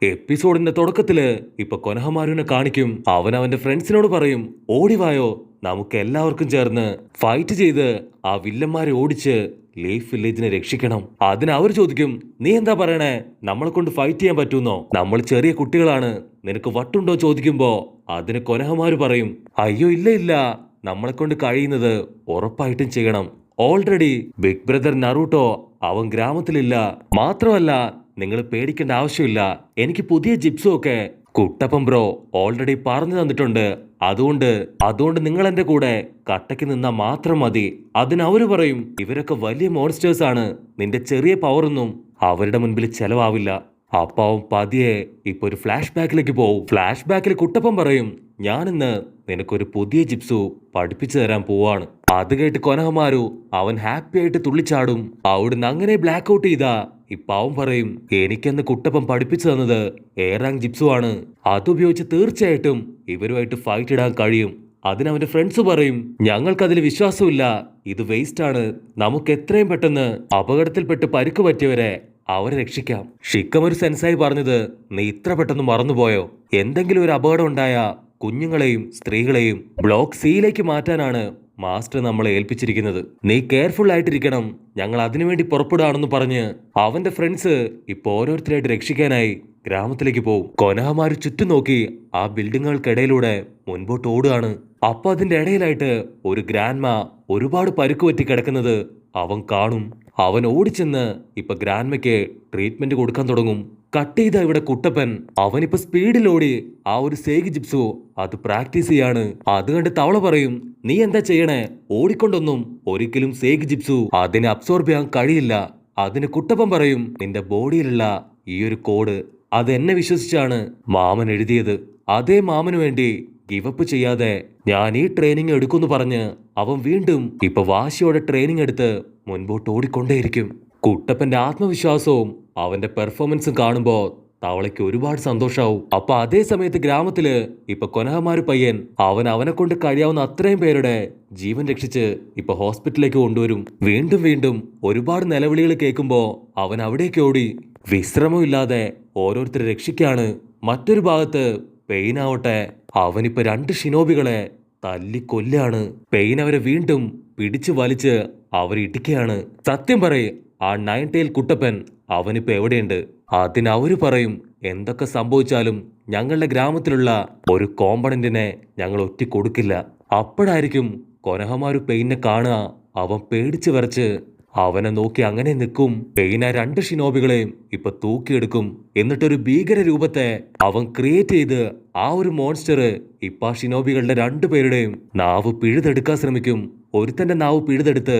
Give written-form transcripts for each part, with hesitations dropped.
എപ്പിസോഡിന്റെ തുടക്കത്തില് ഇപ്പൊ കൊനഹമാരുവിനെ കാണിക്കും. അവൻ അവന്റെ ഫ്രണ്ട്സിനോട് പറയും, ഓടിവായോ, നമുക്ക് എല്ലാവർക്കും ചേർന്ന് ഫൈറ്റ് ചെയ്ത് ആ വില്ലന്മാരെ ഓടിച്ച് ലീഫ് വില്ലേജിനെ രക്ഷിക്കണം. അതിന് അവർ ചോദിക്കും, നീ എന്താ പറയണേ, നമ്മളെ കൊണ്ട് ഫൈറ്റ് ചെയ്യാൻ പറ്റുന്നോ? നമ്മൾ ചെറിയ കുട്ടികളാണ്, നിനക്ക് വട്ടുണ്ടോ ചോദിക്കുമ്പോ അതിന് കൊനഹമാര് പറയും, അയ്യോ ഇല്ല ഇല്ല, നമ്മളെ കൊണ്ട് കഴിയുന്നത് ഉറപ്പായിട്ടും ചെയ്യണം. ഓൾറെഡി ബിഗ് ബ്രദർ നറൂട്ടോ അവൻ ഗ്രാമത്തിലില്ല. മാത്രമല്ല, നിങ്ങൾ പേടിക്കേണ്ട ആവശ്യമില്ല, എനിക്ക് പുതിയ ജിപ്സും ഒക്കെ കുട്ടപ്പൻ ബ്രോ ഓൾറെഡി പറഞ്ഞു തന്നിട്ടുണ്ട്. അതുകൊണ്ട് നിങ്ങൾ എന്റെ കൂടെ കട്ടയ്ക്ക് നിന്നാ മാത്രം മതി. അതിനവര് പറയും, ഇവരൊക്കെ വലിയ മോൺസ്റ്റേഴ്സ് ആണ്, നിന്റെ ചെറിയ പവറൊന്നും അവരുടെ മുൻപിൽ ചെലവാവില്ല. അപ്പൊ അവൻ പതിയെ ഇപ്പൊ ഒരു ഫ്ലാഷ് ബാക്കിലേക്ക് പോവും. ഫ്ലാഷ് ബാക്കിൽ കുട്ടപ്പൻ പറയും, ഞാനിന്ന് നിനക്കൊരു പുതിയ ജിപ്സു പഠിപ്പിച്ചു തരാൻ പോവാണ്. അത് കേട്ട് കൊനഹമാരു അവൻ ഹാപ്പി ആയിട്ട് തുള്ളിച്ചാടും. അവിടുന്ന് അങ്ങനെ ബ്ലാക്ക് ഔട്ട് ചെയ്താ ഇപ്പൊ അവൻ പറയും, എനിക്കെന്ന് കുട്ടപ്പൻ പഠിപ്പിച്ചു തന്നത് എയർ റാങ്ക് ജിപ്സു ആണ്, അതുപയോഗിച്ച് തീർച്ചയായിട്ടും ഇവരുമായിട്ട് ഫൈറ്റ് ഇടാൻ കഴിയും. അതിനവന്റെ ഫ്രണ്ട്സ് പറയും, ഞങ്ങൾക്കതിൽ വിശ്വാസമില്ല, ഇത് വേസ്റ്റ് ആണ്, നമുക്ക് എത്രയും പെട്ടെന്ന് അപകടത്തിൽപ്പെട്ട് പരിക്ക് പറ്റിയവരെ അവരെ രക്ഷിക്കാം. ഷിക്കം ഒരു സെൻസായി പറഞ്ഞത് നീ ഇത്ര പെട്ടെന്ന് മറന്നുപോയോ? എന്തെങ്കിലും ഒരു അപകടം ഉണ്ടായ കുഞ്ഞുങ്ങളെയും സ്ത്രീകളെയും ബ്ലോക്ക് സിയിലേക്ക് മാറ്റാനാണ് മാസ്റ്റർ നമ്മളെ ഏൽപ്പിച്ചിരിക്കുന്നത്. നീ കെയർഫുൾ ആയിട്ടിരിക്കണം, ഞങ്ങൾ അതിനുവേണ്ടി പുറപ്പെടുകയാണെന്ന് പറഞ്ഞ് അവന്റെ ഫ്രണ്ട്സ് ഇപ്പൊ ഓരോരുത്തരായിട്ട് രക്ഷിക്കാനായി ഗ്രാമത്തിലേക്ക് പോവും. കൊനഹമാര് ചുറ്റും നോക്കി ആ ബിൽഡിങ്ങുകൾക്കിടയിലൂടെ മുൻപോട്ട് ഓടുകയാണ്. അപ്പൊ അതിന്റെ ഇടയിലായിട്ട് ഒരു ഗ്രാൻഡ്മ ഒരുപാട് പരുക്ക് പറ്റി കിടക്കുന്നത് അവൻ കാണും. അവൻ ഓടിച്ചെന്ന് ഇപ്പൊ ഗ്രാൻഡ്മയ്ക്ക് ട്രീറ്റ്മെന്റ് കൊടുക്കാൻ തുടങ്ങും. കട്ട് ചെയ്ത ഇവിടെ കുട്ടപ്പൻ അവനിപ്പോ സ്പീഡിൽ ഓടി ആ ഒരു സേഗ് ജിപ്സു അത് പ്രാക്ടീസ് ചെയ്യാണ്. അത് കണ്ട് തവള പറയും, നീ എന്താ ചെയ്യണേ, ഓടിക്കൊണ്ടൊന്നും ഒരിക്കലും സേഗ് ജിപ്സു അതിനെ അബ്സോർബ് ചെയ്യാൻ കഴിയില്ല. അതിന് കുട്ടപ്പൻ പറയും, നിന്റെ ബോഡിയിലുള്ള ഈ ഒരു കോഡ് അത് എന്നെ വിശ്വസിച്ചാണ് മാമൻ എഴുതിയത്. അതേ മാമന് വേണ്ടി ഗിവപ്പ് ചെയ്യാതെ ഞാൻ ഈ ട്രെയിനിങ് എടുക്കുമെന്ന് പറഞ്ഞ് അവൻ വീണ്ടും ഇപ്പൊ വാശിയോടെ ട്രെയിനിങ് എടുത്ത് മുൻപോട്ട് ഓടിക്കൊണ്ടേയിരിക്കും. കുട്ടപ്പന്റെ ആത്മവിശ്വാസവും അവന്റെ പെർഫോമൻസും കാണുമ്പോ തവളയ്ക്ക് ഒരുപാട് സന്തോഷാവും. അപ്പൊ അതേ സമയത്ത് ഗ്രാമത്തില് ഇപ്പൊ കൊനഹമാര് പയ്യൻ അവനെ കൊണ്ട് കഴിയാവുന്ന അത്രയും പേരുടെ ജീവൻ രക്ഷിച്ച് ഇപ്പൊ ഹോസ്പിറ്റലിലേക്ക് കൊണ്ടുവരും. വീണ്ടും വീണ്ടും ഒരുപാട് നിലവിളികൾ കേൾക്കുമ്പോ അവൻ അവിടേക്ക് ഓടി വിശ്രമമില്ലാതെ ഓരോരുത്തരെ രക്ഷിക്കാണ്. മറ്റൊരു ഭാഗത്ത് പെയിനാവട്ടെ അവനിപ്പോ 2 ഷിനോബികളെ തല്ലിക്കൊല്ലാണ്. പെയിൻ അവരെ വീണ്ടും പിടിച്ചു വലിച്ച് അവരിടിക്കുകയാണ്. സത്യം പറയ്, ആ 9 ടൈൽ കുട്ടപ്പൻ അവനിപ്പോ എവിടെയുണ്ട്? അതിനവര് പറയും, എന്തൊക്കെ സംഭവിച്ചാലും ഞങ്ങളുടെ ഗ്രാമത്തിലുള്ള ഒരു കോമ്പണന്റിനെ ഞങ്ങൾ ഒറ്റിക്കൊടുക്കില്ല. അപ്പോഴായിരിക്കും കൊനഹമാരു പെയിനെ കാണുക. അവൻ പേടിച്ചു വിറച്ച് അവനെ നോക്കി അങ്ങനെ നിൽക്കും. പെയിന 2 ഷിനോബികളെയും ഇപ്പൊ തൂക്കിയെടുക്കും. എന്നിട്ടൊരു ഭീകര രൂപത്തെ അവൻ ക്രിയേറ്റ് ചെയ്ത് ആ ഒരു മോൺസ്റ്റർ ഇപ്പൊ ആ ഷിനോബികളുടെ 2 പേരുടെയും നാവ് പിഴുതെടുക്കാൻ ശ്രമിക്കും. ഒരുത്തന്റെ നാവ് പിഴുതെടുത്ത്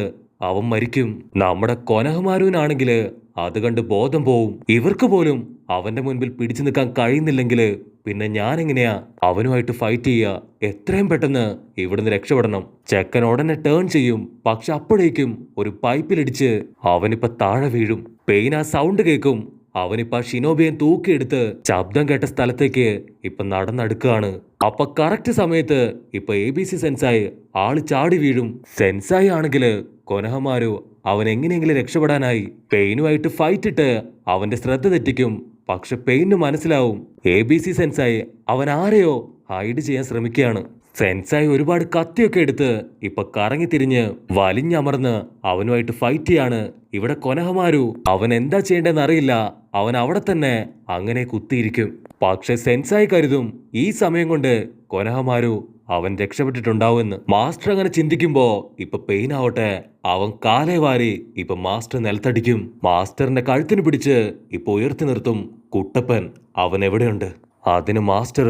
അവൻ മരിക്കും. നമ്മുടെ കൊനഹമാരുവിനാണെങ്കില് അത് കണ്ട് ബോധം പോവും. ഇവർക്ക് പോലും അവന്റെ മുൻപിൽ പിടിച്ചു നിൽക്കാൻ കഴിയുന്നില്ലെങ്കില് പിന്നെ ഞാൻ എങ്ങനെയാ അവനുമായിട്ട് ഫൈറ്റ് ചെയ്യുക? എത്രയും പെട്ടെന്ന് ഇവിടുന്ന് രക്ഷപ്പെടണം. ചെക്കൻ ഉടനെ ടേൺ ചെയ്യും. പക്ഷെ അപ്പോഴേക്കും ഒരു പൈപ്പിലിടിച്ച് അവനിപ്പോ താഴെ വീഴും. പെയിൻ ആ സൗണ്ട് കേൾക്കും. അവനിപ്പോ ഷിനോബിയെ തൂക്കിയെടുത്ത് ശബ്ദം കേട്ട സ്ഥലത്തേക്ക് ഇപ്പൊ നടന്നെടുക്കുകയാണ്. അപ്പൊ കറക്റ്റ് സമയത്ത് ഇപ്പൊ ABC സെൻസായി ആള് ചാടി വീഴും. സെൻസായി ആണെങ്കില് കൊനഹമാരു അവൻ എങ്ങനെയെങ്കിലും രക്ഷപ്പെടാനായി പെയിനുമായിട്ട് ഫൈറ്റ് ഇട്ട് അവന്റെ ശ്രദ്ധ തെറ്റിക്കും. പക്ഷെ പെയിന് മനസ്സിലാവും ABC സെൻസായി അവൻ ആരെയോ ഹൈഡ് ചെയ്യാൻ ശ്രമിക്കുകയാണ്. സെൻസായി ഒരുപാട് കത്തിയൊക്കെ എടുത്ത് ഇപ്പൊ കറങ്ങി തിരിഞ്ഞ് വലിഞ്ഞമർന്ന് അവനുമായിട്ട് ഫൈറ്റ് ചെയ്യാണ്. ഇവിടെ കൊനഹമാരു അവൻ എന്താ ചെയ്യേണ്ടതെന്ന് അറിയില്ല. അവൻ അവിടെ തന്നെ അങ്ങനെ കുത്തിയിരിക്കും. പക്ഷെ സെൻസായി കരുതും ഈ സമയം കൊണ്ട് കൊനഹമാരു അവൻ രക്ഷപ്പെട്ടിട്ടുണ്ടാവുമെന്ന്. മാസ്റ്റർ അങ്ങനെ ചിന്തിക്കുമ്പോ ഇപ്പൊ പെയിൻ ആവട്ടെ അവൻ കാലേ വാരി ഇപ്പൊ മാസ്റ്റർ നിലത്തടിക്കും. മാസ്റ്ററിന്റെ കഴുത്തിന് പിടിച്ച് ഇപ്പൊ ഉയർത്തി നിർത്തും. കുട്ടപ്പൻ അവൻ എവിടെയുണ്ട്? അതിന് മാസ്റ്റർ,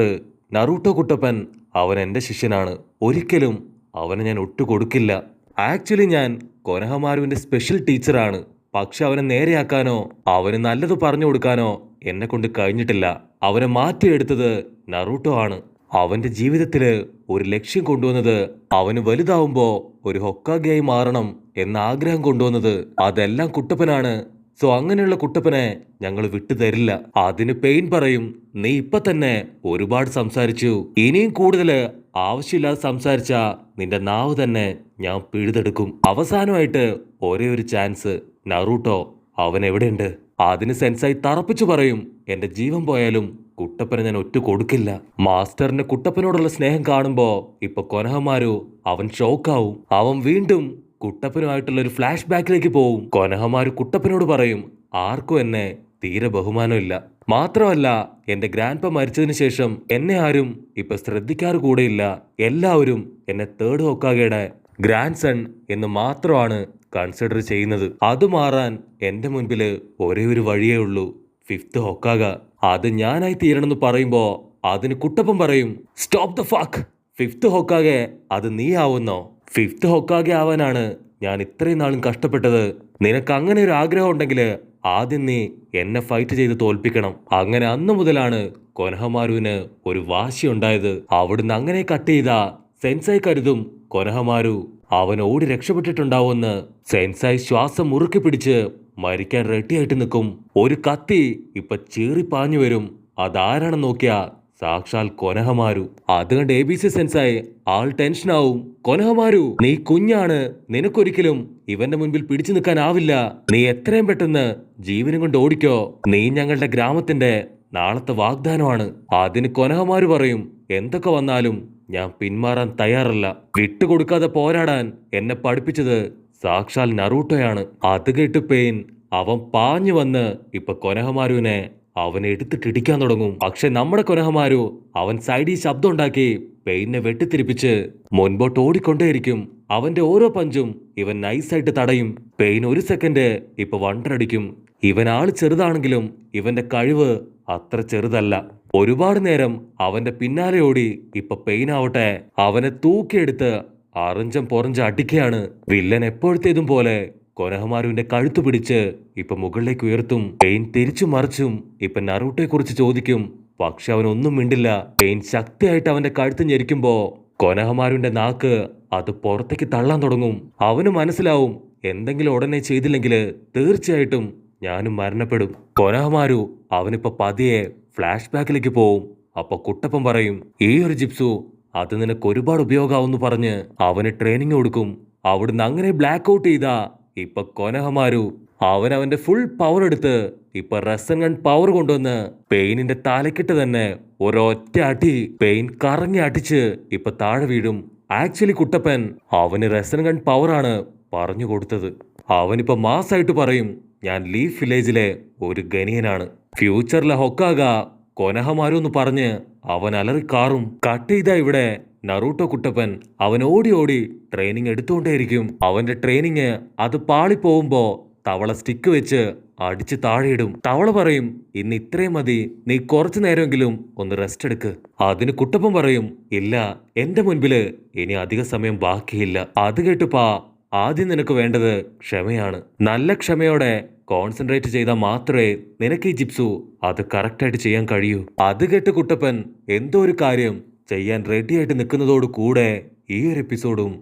നറൂട്ടോ കുട്ടപ്പൻ അവൻ എന്റെ ശിഷ്യനാണ്, ഒരിക്കലും അവനെ ഞാൻ ഒട്ടുകൊടുക്കില്ല. ആക്ച്വലി ഞാൻ കൊനഹമാരുവിന്റെ സ്പെഷ്യൽ ടീച്ചറാണ്. പക്ഷെ അവനെ നേരെയാക്കാനോ അവന് നല്ലത് പറഞ്ഞു കൊടുക്കാനോ എന്നെ കൊണ്ട് കഴിഞ്ഞിട്ടില്ല. അവനെ മാറ്റിയെടുത്തത് നറൂട്ടോ ആണ്. അവന്റെ ജീവിതത്തില് ഒരു ലക്ഷ്യം കൊണ്ടുവന്നത്, അവന് വലുതാവുമ്പോ ഒരു ഹൊക്കാഗെയായി മാറണം എന്ന ആഗ്രഹം കൊണ്ടുവന്നത് അതെല്ലാം കുട്ടപ്പനാണ്. സോ അങ്ങനെയുള്ള കുട്ടപ്പനെ ഞങ്ങൾ വിട്ടുതരില്ല. അതിന് പെയിൻ പറയും, നീ ഇപ്പൊ തന്നെ ഒരുപാട് സംസാരിച്ചു, ഇനിയും കൂടുതൽ ആവശ്യമില്ലാതെ സംസാരിച്ച നിന്റെ നാവ് തന്നെ ഞാൻ പിഴുതെടുക്കും. അവസാനമായിട്ട് ഒരേ ഒരു ചാൻസ്, നറൂട്ടോ അവൻ എവിടെയുണ്ട്? അതിന് സെൻസായി തറപ്പിച്ചു പറയും, എന്റെ ജീവൻ പോയാലും കുട്ടപ്പനെ ഞാൻ ഒറ്റ കൊടുക്കില്ല. മാസ്റ്ററിന്റെ കുട്ടപ്പനോടുള്ള സ്നേഹം കാണുമ്പോ ഇപ്പൊ കൊനഹമാരു അവൻ ഷോക്കാവും. അവൻ വീണ്ടും കുട്ടപ്പനുമായിട്ടുള്ള ഒരു ഫ്ലാഷ് ബാക്കിലേക്ക് പോവും. കൊനഹമാരു കുട്ടപ്പനോട് പറയും, ആർക്കും എന്നെ തീരെ ബഹുമാനമില്ല. മാത്രമല്ല എന്റെ ഗ്രാൻഡ്പ മരിച്ചതിന് ശേഷം എന്നെ ആരും ഇപ്പൊ ശ്രദ്ധിക്കാറ് കൂടെയില്ല. എല്ലാവരും എന്നെ തേർഡ് ഹൊക്കാഗയുടെ ഗ്രാൻഡ് സൺ എന്ന് മാത്രമാണ് കൺസിഡർ ചെയ്യുന്നത്. അത് മാറാൻ എന്റെ മുൻപില് ഒരേ ഒരു വഴിയേ ഉള്ളൂ, ഫിഫ്ത്ത് ഹൊക്കാഗ. അത് ഞാനായി തീരണമെന്ന് പറയുമ്പോ അതിന് കുട്ടപ്പൻ പറയും, stop the fuck. Fifth Hokage അത് നീ ആവുന്നോ? ഫിഫ്ത്ത് ഹൊക്കാഗെ ആവാനാണ് ഞാൻ ഇത്രയും നാളും കഷ്ടപ്പെട്ടത്. നിനക്ക് അങ്ങനെ ഒരു ആഗ്രഹം ഉണ്ടെങ്കിൽ ആദ്യം നീ എന്നെ ഫൈറ്റ് ചെയ്ത് തോൽപ്പിക്കണം. അങ്ങനെ അന്നു മുതലാണ് കൊനഹമാരുവിന് ഒരു വാശി ഉണ്ടായത്. അവിടുന്ന് അങ്ങനെ കട്ട് ചെയ്ത സെൻസായി കരുതും കൊനഹമാരു അവൻ ഓടി രക്ഷപ്പെട്ടിട്ടുണ്ടാവുമെന്ന്. സെൻസായി ശ്വാസം മുറുക്കി പിടിച്ച് മരിക്കാൻ റെഡിയായിട്ട് നിൽക്കും. ഒരു കത്തി ഇപ്പൊ ചീറിപ്പാഞ്ഞു വരും. അതാരാണെന്ന് നോക്കിയാ സാക്ഷാൽ കൊനഹമാരു. അത് കണ്ട് ABC സെൻസായി ആൾ ടെൻഷനാവും. കൊനഹമാരു, നീ കുഞ്ഞാണ്, നിനക്കൊരിക്കലും ഇവന്റെ മുൻപിൽ പിടിച്ചു നിൽക്കാനാവില്ല. നീ എത്രയും പെട്ടെന്ന് ജീവനും കൊണ്ട് ഓടിക്കോ. നീ ഞങ്ങളുടെ ഗ്രാമത്തിന്റെ നാളത്തെ വാഗ്ദാനമാണ്. അതിന് കൊനഹമാരു പറയും, എന്തൊക്കെ വന്നാലും ഞാൻ പിന്മാറാൻ തയ്യാറല്ല. വിട്ടുകൊടുക്കാതെ പോരാടാൻ എന്നെ പഠിപ്പിച്ചത് സാക്ഷാൽ നറൂട്ടോയാണ്. അത് കേട്ട് പെയിൻ അവൻ പാഞ്ഞു വന്ന് ഇപ്പൊ കൊനഹമാരുവിനെ അവനെ എടുത്തിട്ടിടിക്കാൻ തുടങ്ങും. പക്ഷെ നമ്മുടെ കൊനഹമാരു അവൻ സൈഡിൽ ശബ്ദം ഉണ്ടാക്കി പെയിനെ വെട്ടിത്തിരിപ്പിച്ച് മുൻപോട്ട് ഓടിക്കൊണ്ടേയിരിക്കും. അവന്റെ ഓരോ പഞ്ചും ഇവൻ നൈസായിട്ട് തടയും. പെയിൻ ഒരു സെക്കൻഡ് ഇപ്പൊ വണ്ടറടിക്കും. ഇവൻ ആള് ചെറുതാണെങ്കിലും ഇവന്റെ കഴിവ് അത്ര ചെറുതല്ല. ഒരുപാട് നേരം അവന്റെ പിന്നാലെ ഓടി ഇപ്പൊ പെയിൻ ആവട്ടെ അവനെ തൂക്കിയെടുത്ത് അറഞ്ചം പൊറഞ്ച് അടിക്കുകയാണ്. വില്ലൻ എപ്പോഴത്തേതും പോലെ കൊനഹമാരുവിന്റെ കഴുത്തു പിടിച്ച് ഇപ്പൊ മുകളിലേക്ക് ഉയർത്തും. പെയിൻ തിരിച്ചു മറിച്ചും ഇപ്പൊ നറൂട്ടോയെ കുറിച്ച് ചോദിക്കും. പക്ഷെ അവനൊന്നും മിണ്ടില്ല. പെയിൻ ശക്തിയായിട്ട് അവന്റെ കഴുത്ത് ഞെരിക്കുമ്പോ കൊനഹമാരുവിന്റെ നാക്ക് അത് പുറത്തേക്ക് തള്ളാൻ തുടങ്ങും. അവന് മനസ്സിലാവും, എന്തെങ്കിലും ഉടനെ ചെയ്തില്ലെങ്കിൽ തീർച്ചയായിട്ടും ഞാനും മരണപ്പെടും. കൊനഹമാരു അവനിപ്പോ പതിയെ ഫ്ലാഷ് ബാക്കിലേക്ക് പോവും. അപ്പൊ കുട്ടപ്പൻ പറയും, ഈ ഒരു ജിപ്സു അത് നിനക്ക് ഒരുപാട് ഉപയോഗമാവെന്ന് പറഞ്ഞ് അവന് ട്രെയിനിങ് കൊടുക്കും. അവിടുന്ന് അങ്ങനെ ബ്ലാക്ക് ഔട്ട് ചെയ്താ ഇപ്പൊ കൊനഹമാരു അവന്റെ ഫുൾ പവർ എടുത്ത് ഇപ്പൊ റസൻഗൺ പവർ കൊണ്ടുവന്ന് പെയിനിന്റെ തലക്കിട്ട് തന്നെ ഒരൊറ്റ അടി പെയിൻ കറങ്ങി അടിച്ച് ഇപ്പൊ താഴെ വീഴും. ആക്ച്വലി കുട്ടപ്പൻ അവന് റസൻഗൺ പവറാണ് പറഞ്ഞു കൊടുത്തത്. അവനിപ്പോ മാസായിട്ട് പറയും, ഞാൻ ലീഫ് വില്ലേജിലെ ഒരു ഗനിയനാണ്, ഫ്യൂച്ചറിലെ ഹൊക്കാഗ കൊനഹമാരു എന്ന് പറഞ്ഞ് അവൻ അലറിക്കാറും. കട്ട് ചെയ്താ ഇവിടെ നറൂട്ടോ കുട്ടപ്പൻ അവൻ ഓടി ഓടി ട്രെയിനിങ് എടുത്തുകൊണ്ടേയിരിക്കും. അവന്റെ ട്രെയിനിങ് അത് പാളിപ്പോവുമ്പോ തവള സ്റ്റിക്ക് വെച്ച് അടിച്ച് താഴെയിടും. തവള പറയും, ഇന്ന് ഇത്രയും മതി, നീ കുറച്ചു നേരമെങ്കിലും ഒന്ന് റെസ്റ്റ് എടുക്ക്. അതിന് കുട്ടപ്പൻ പറയും, ഇല്ല, എന്റെ മുൻപില് ഇനി അധിക സമയം ബാക്കിയില്ല. അത് കേട്ടുപാ ആദ്യം നിനക്ക് വേണ്ടത് ക്ഷമയാണ്. നല്ല ക്ഷമയോടെ കോൺസെൻട്രേറ്റ് ചെയ്താൽ മാത്രമേ നിനക്ക് ഈ ജിപ്സു അത് കറക്റ്റായിട്ട് ചെയ്യാൻ കഴിയൂ. അത് കേട്ട് കുട്ടപ്പൻ എന്തോ ഒരു കാര്യം ചെയ്യാൻ റെഡിയായിട്ട് നിൽക്കുന്നതോടു കൂടെ ഈ ഒരു എപ്പിസോഡും